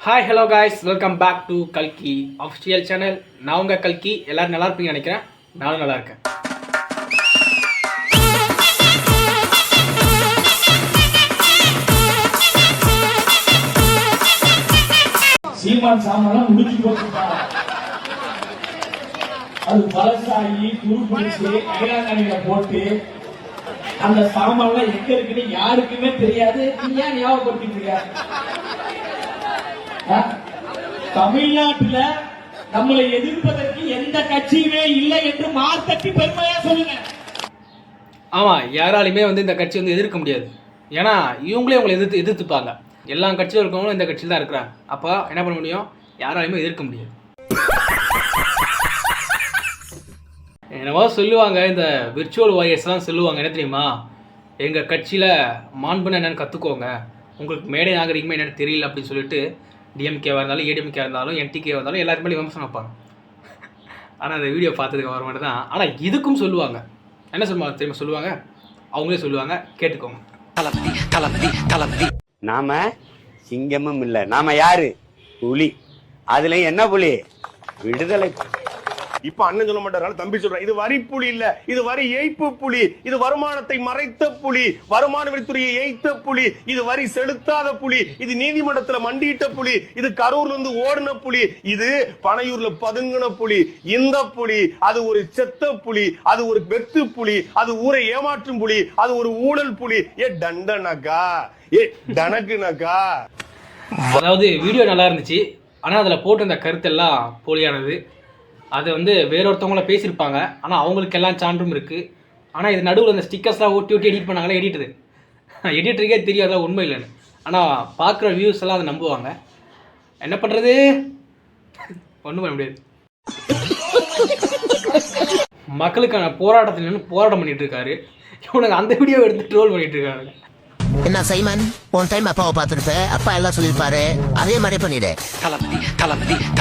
Hi hello guys, welcome back to கல்கி official channel. நான் உங்கள் கல்கி. எல்லோரும் நல்லா இருப்பீங்கன்னு நினைக்கிறேன். நானும் நல்லா இருக்கேன். சீமான் சாமான் முடிஞ்சு போட்டுட்டா, அது பழசாகி துருப்பிடிச்சு கைலாங்கணியில போட்டு அந்த சாமான்லாம் எங்க இருக்குன்னு யாருக்குமே தெரியாது. நீ ஏன் ஞாபகப்படுத்திட்டு இருக்க? தமிழ்நாட்டுல நம்மளை எதிர்ப்பதற்கு எந்த கட்சியுமே இல்லை என்று மார்த்தட்டி பெருமையா சொல்லுங்க. ஆமா, யாராலையுமே இந்த கட்சி எதிர்க்க முடியாது. ஏன்னா இவங்களே உங்களை எதிர்த்துப்பாங்க. எல்லா கட்சியும் இருக்கவங்களும் இந்த கட்சியில் தான் இருக்கிறாங்க. அப்போ என்ன பண்ண முடியும்? யாராலையுமே எதிர்க்க முடியாது. என்னவோ சொல்லுவாங்க, இந்த விர்ச்சுவல் வாரியர்ஸ்லாம் சொல்லுவாங்க, என்ன தெரியுமா, எங்கள் கட்சியில் மாண்புன்னு என்னென்னு கற்றுக்கோங்க, உங்களுக்கு மேடை நாகரிகமே என்னென்னு தெரியல அப்படின்னு சொல்லிட்டு டிஎம்கேவாக இருந்தாலும் ஏடிஎம்கே இருந்தாலும் என்டிகேவாக இருந்தாலும் எல்லாருமே விமர்சனம் வைப்பாங்க. ஆனால் அந்த வீடியோ பார்த்ததுக்கு வர மாதிரி தான். ஆனால் இதுக்கும் சொல்லுவாங்க, என்ன சொல்லுவாங்க தெரியுமா? சொல்லுவாங்க, அவங்களே சொல்லுவாங்க, கேட்டுக்கோங்க. நாம சிங்கமும் இல்ல, நாம யாரு? புலி. அதுல என்ன புலி? விடுதலை. இப்ப அண்ணன் சொல்ல மாட்டாரு, தம்பி சொல்றேன், இது வரி புலி இல்ல, இது வரி ஏய்ப்பு புலி, இது வருமானத்தை மறைத்த புலி, வருமான வரித்துறையை ஏய்த்த புலி, இது வரி செலுத்தாத புலி, இது நீதிமன்றத்துல மண்டியிட்ட புலி, இது கரூர்ல இருந்து ஓடின புலி, இது பனையூர்ல பதுங்கின புலி. இந்த புலி அது ஒரு செத்த புலி, அது ஒரு வெத்து புலி, அது ஊரை ஏமாற்றும் புலி, அது ஒரு ஊழல் புலி. டண்டனக்கா, டனக்குனக்கா. அதாவது வீடியோ நல்லா இருந்துச்சு, ஆனால் அதில் போட்டு அந்த கருத்தெல்லாம் போலியானது. அது வேறொருத்தவங்கள பேசியிருப்பாங்க, ஆனால் அவங்களுக்கு எல்லாம் சான்றும் இருக்குது. ஆனால் இது நடுவில் அந்த ஸ்டிக்கர்ஸ்லாம் ஒட்டி எடிட் பண்ணாங்களே, எடிட்டருக்கே தெரியும் அதெல்லாம் உண்மை இல்லைன்னு. ஆனால் பார்க்குற வியூஸ் எல்லாம் அதை நம்புவாங்க. என்ன பண்ணுறது? ஒன்றும் பண்ண முடியாது. மக்களுக்கான போராட்டத்தில் நின்று போராட்டம் பண்ணிட்டு இருக்காரு. இவனுக்கு அந்த வீடியோ எடுத்து ட்ரோல் பண்ணிட்டு இருக்காங்க. என்ன சைமன், ஒன் டைம் அப்பாவை பார்த்துருப்ப, அப்பா எல்லாம் சொல்லியிருப்பாரு, அதே மாதிரி பண்ணிடு.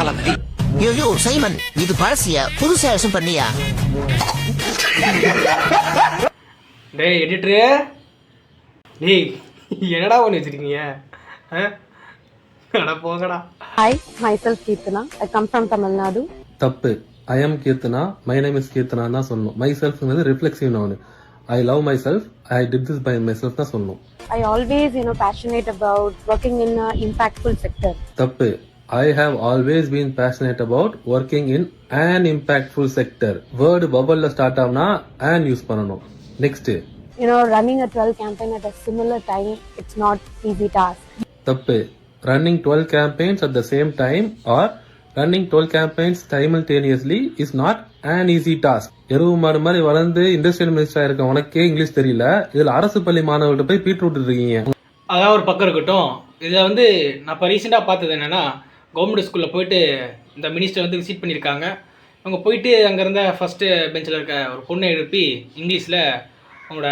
தளபதி. யோ சைமன், இது பழசியா புதுசா விஷயம் பண்ணியா? டேய் எடிட்டரு, டேய் என்னடா பண்ணி வச்சிருக்கீங்க? அட போங்கடா. Hi, myself Keertana. I come from Tamil Nadu. தப்பு. I am Keertana. My name is Keertana தான் சொல்லணும். Myself reflexive noun. I love myself. I did this by myself தான் சொல்லணும். I always, passionate about working in an impactful sector. தப்பு. I have always been passionate about working in an impactful sector. Word bubble start ஆகுனா and use பண்ணணும். Next. Running a 12 campaign at a similar time, it's not easy task. தப்பு. Running 12 campaigns at the same time or running 12 campaigns simultaneously is not an easy task. எருவு மாடு மாதிரி வளர்ந்து industrial மினிஸ்டரா இருக்க உனக்கே இங்கிலீஷ் தெரியல, இதுல அரசு பள்ளி மாணவர்கிட்ட போய் பீட் விட்டு இருக்கீங்க. அதான் ஒரு பக்கம் இருக்கட்டும். இதை நான் இப்போ ரீசெண்டாக பார்த்தது என்னன்னா, கவர்மெண்ட் ஸ்கூலில் போயிட்டு இந்த மினிஸ்டர் விசிட் பண்ணியிருக்காங்க. அவங்க போயிட்டு அங்கே இருந்த ஃபஸ்ட்டு பெஞ்சில் இருக்க ஒரு பொண்ணை எழுப்பி இங்கிலீஷில் அவங்களோட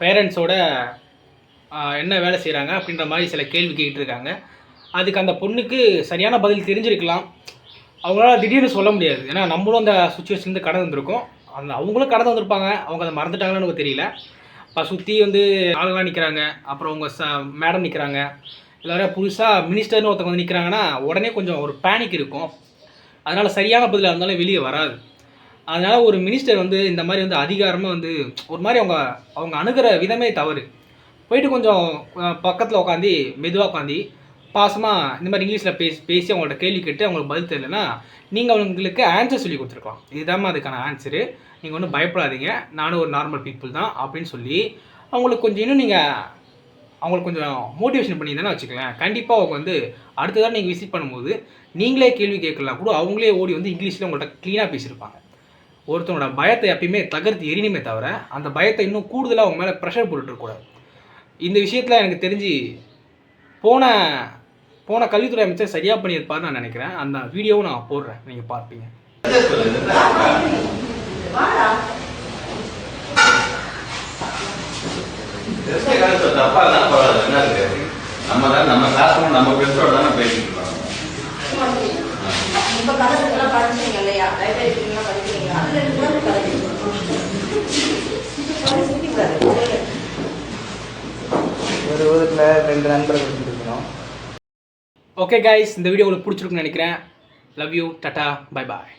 பேரண்ட்ஸோட என்ன வேலை செய்கிறாங்க அப்படின்ற மாதிரி சில கேள்வி கேட்டுருக்காங்க. அதுக்கு அந்த பொண்ணுக்கு சரியான பதில் தெரிஞ்சிருக்கலாம். அவங்களால திடீர்னு சொல்ல முடியாது, ஏன்னா நம்மளும் அந்த சுச்சுவேஷன்லேருந்து கடந்து வந்திருக்கோம். அவங்களும் கடந்து வந்திருப்பாங்க, அவங்க அதை மறந்துட்டாங்கன்னு எனக்கு தெரியல. இப்போ சுற்றி ஆளுங்களாம் நிற்கிறாங்க, அப்புறம் அவங்க மேடம் நிற்கிறாங்க, எல்லோரும் புதுசாக மினிஸ்டர்னு ஒருத்தவங்க நிற்கிறாங்கன்னா உடனே கொஞ்சம் ஒரு பேனிக் இருக்கும். அதனால் சரியான பதிலாக இருந்தாலும் வெளியே வராது. அதனால் ஒரு மினிஸ்டர் இந்த மாதிரி அதிகாரமாக ஒரு மாதிரி அவங்க அணுகிற விதமே தவறு. போயிட்டு கொஞ்சம் பக்கத்தில் உட்காந்து மெதுவாக உட்காந்து பாசமாக இந்த மாதிரி இங்கிலீஷில் பேசி அவங்கள்ட்ட கேள்வி கேட்டு அவங்களுக்கு பதில் தெரியலன்னா நீங்கள் அவங்களுக்கு ஆன்சர் சொல்லி கொடுத்துருக்கலாம். இதுதான் அதுக்கான ஆன்சரு, நீங்கள் ஒன்றும் பயப்படாதீங்க, நானும் ஒரு நார்மல் பீப்புள் தான் அப்படின்னு சொல்லி அவங்களுக்கு கொஞ்சம் இன்னும் நீங்கள் அவங்களுக்கு கொஞ்சம் மோட்டிவேஷன் பண்ணியிருந்தானே வச்சுக்கலாம். கண்டிப்பாக அவங்க அடுத்ததான் நீங்கள் விசிட் பண்ணும்போது நீங்களே கேள்வி கேட்கலாம் கூட, அவங்களே ஓடி இங்கிலீஷில் உங்கள்கிட்ட க்ளீனாக பேசியிருப்பாங்க. ஒருத்தவங்களோட பயத்தை எப்பயுமே தகர்த்து எரியணுமே தவிர அந்த பயத்தை இன்னும் கூடுதலாக அவங்க மேலே ப்ரெஷர் போட்டுருக்கூடாது. இந்த விஷயத்தில் எனக்கு தெரிஞ்சு போன கல்வித்துறை அமைச்சர் சரியாக பண்ணியிருப்பாருன்னு நான் நினைக்கிறேன். அந்த வீடியோவும் நான் போடுறேன், நீங்கள் பார்ப்பீங்க. நம்ம சாஸ்திரம் நம்ம பெற்றோட தானே பேசிட்டு இருக்கோம். ஒரு ஊரில் 2 நண்பர்கள் இருக்கணும். ஓகே கைஸ், இந்த வீடியோ உங்களுக்கு பிடிச்சிருக்குன்னு நினைக்கிறேன். Love you, Tata, bye bye.